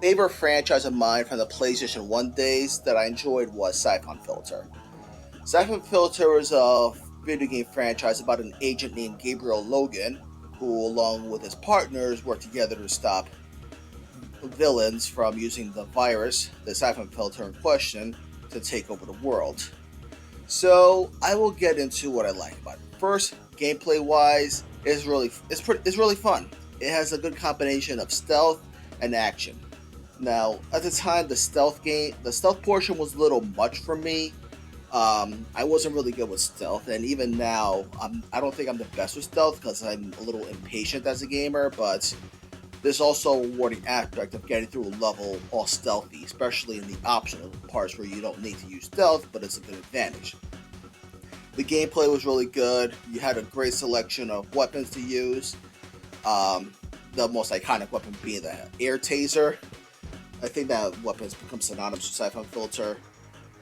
favorite franchise of mine from the PlayStation 1 days that I enjoyed was Syphon Filter. Syphon Filter was a video game franchise about an agent named Gabriel Logan, who, along with his partners, worked together to stop villains from using the virus, the Syphon Filter in question, to take over the world. So I will get into what I like about it. First, gameplay wise, it's really fun. It has a good combination of stealth and action. Now, at the time, the stealth portion was a little much for me. I wasn't really good with stealth, and even now, I don't think I'm the best with stealth because I'm a little impatient as a gamer. But there's also a rewarding aspect of getting through a level all stealthy, especially in the optional parts where you don't need to use stealth, but it's a good advantage. The gameplay was really good. You had a great selection of weapons to use. The most iconic weapon being the air taser. I think that weapon has become synonymous with Syphon Filter.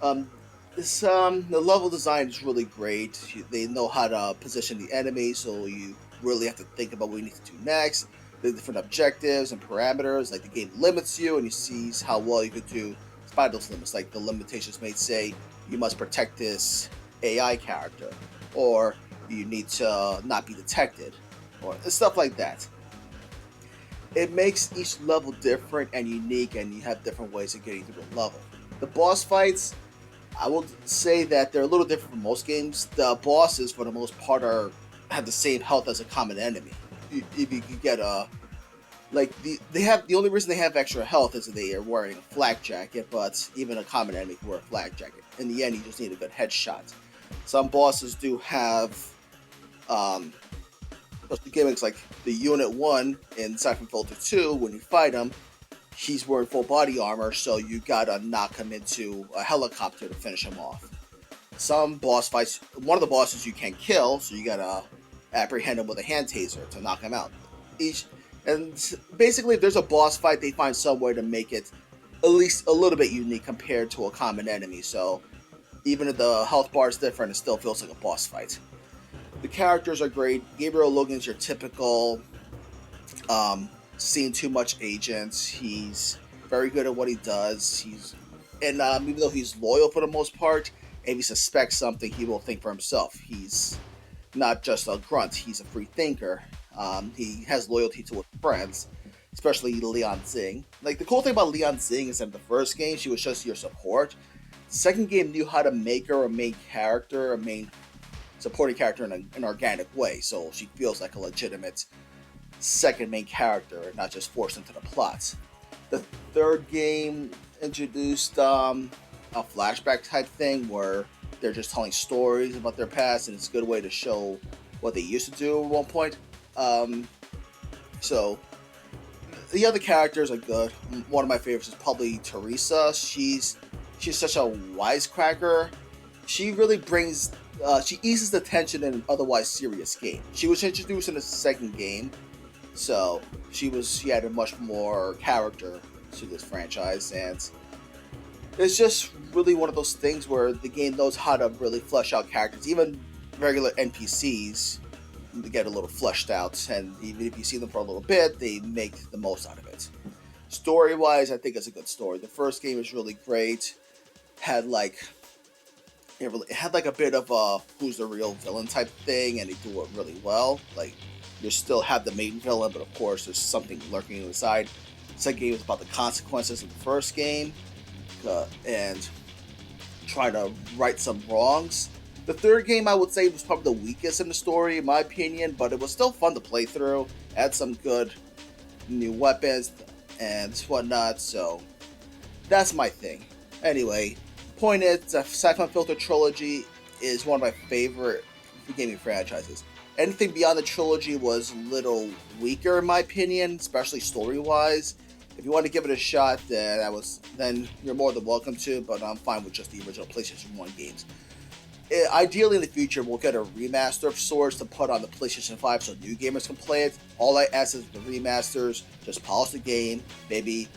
Um, the level design is really great. They know how to position the enemy, so you really have to think about what you need to do next. The different objectives and parameters, like the game limits you, and you see how well you could do despite those limits. Like the limitations may say you must protect this AI character, or you need to not be detected, or stuff like that. It makes each level different and unique, and you have different ways of getting through the level. The boss fights, I will say that they're a little different from most games. The bosses, for the most part, are have the same health as a common enemy. If you could get a they have the only reason they have extra health is that they are wearing a flak jacket, but even a common enemy can wear a flak jacket. In the end, you just need a good headshot. Some bosses do have the gimmicks like the Unit 1 in Syphon Filter 2, when you fight him, he's wearing full body armor, so you gotta knock him into a helicopter to finish him off. Some boss fights, one of the bosses you can't kill, so you gotta apprehend him with a hand taser to knock him out. Each and basically, if there's a boss fight, they find some way to make it at least a little bit unique compared to a common enemy. So even if the health bar is different, it still feels like a boss fight. The characters are great. Gabriel Logan's your typical seen too much agent. He's very good at what he does. Even though he's loyal for the most part, if he suspects something, he will think for himself. He's not just a grunt. He's a free thinker. He has loyalty to his friends, especially Leon Zing. Like, the cool thing about Leon Zing is that in the first game, she was just your support. The second game knew how to make her a main character, a main supporting character in an organic way, so she feels like a legitimate second main character and not just forced into the plot. The third game introduced a flashback type thing where they're just telling stories about their past, and it's a good way to show what they used to do at one point. So the other characters are good. One of my favorites is probably Teresa. She's such a wisecracker. She really brings she eases the tension in an otherwise serious game. She was introduced in the second game, so she had a much more character to this franchise, and it's just really one of those things where the game knows how to really flesh out characters. Even regular NPCs get a little fleshed out, and even if you see them for a little bit, they make the most out of it. Story wise, I think it's a good story. The first game is really great. Had like it had like a bit of a who's the real villain type thing, and they do it really well. Like, you still have the main villain, but of course there's something lurking inside. The second game is about the consequences of the first game, and try to right some wrongs. The third game, I would say, was probably the weakest in the story, in my opinion, but it was still fun to play through. Had some good new weapons and whatnot, so that's my thing. Anyway, point is, the Syphon Filter trilogy is one of my favorite gaming franchises. Anything beyond the trilogy was a little weaker, in my opinion, especially story-wise. If you want to give it a shot, then you're more than welcome to, but I'm fine with just the original PlayStation 1 games. Ideally, in the future, we'll get a remaster of sorts to put on the PlayStation 5 so new gamers can play it. All I ask is the remasters, just polish the game, maybe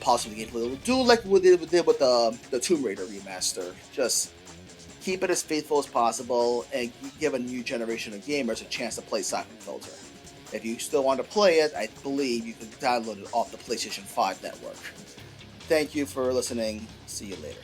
polish the gameplay a little. Do like we did with the Tomb Raider remaster. Just keep it as faithful as possible and give a new generation of gamers a chance to play Syphon Filter. If you still want to play it, I believe you can download it off the PlayStation 5 network. Thank you for listening. See you later.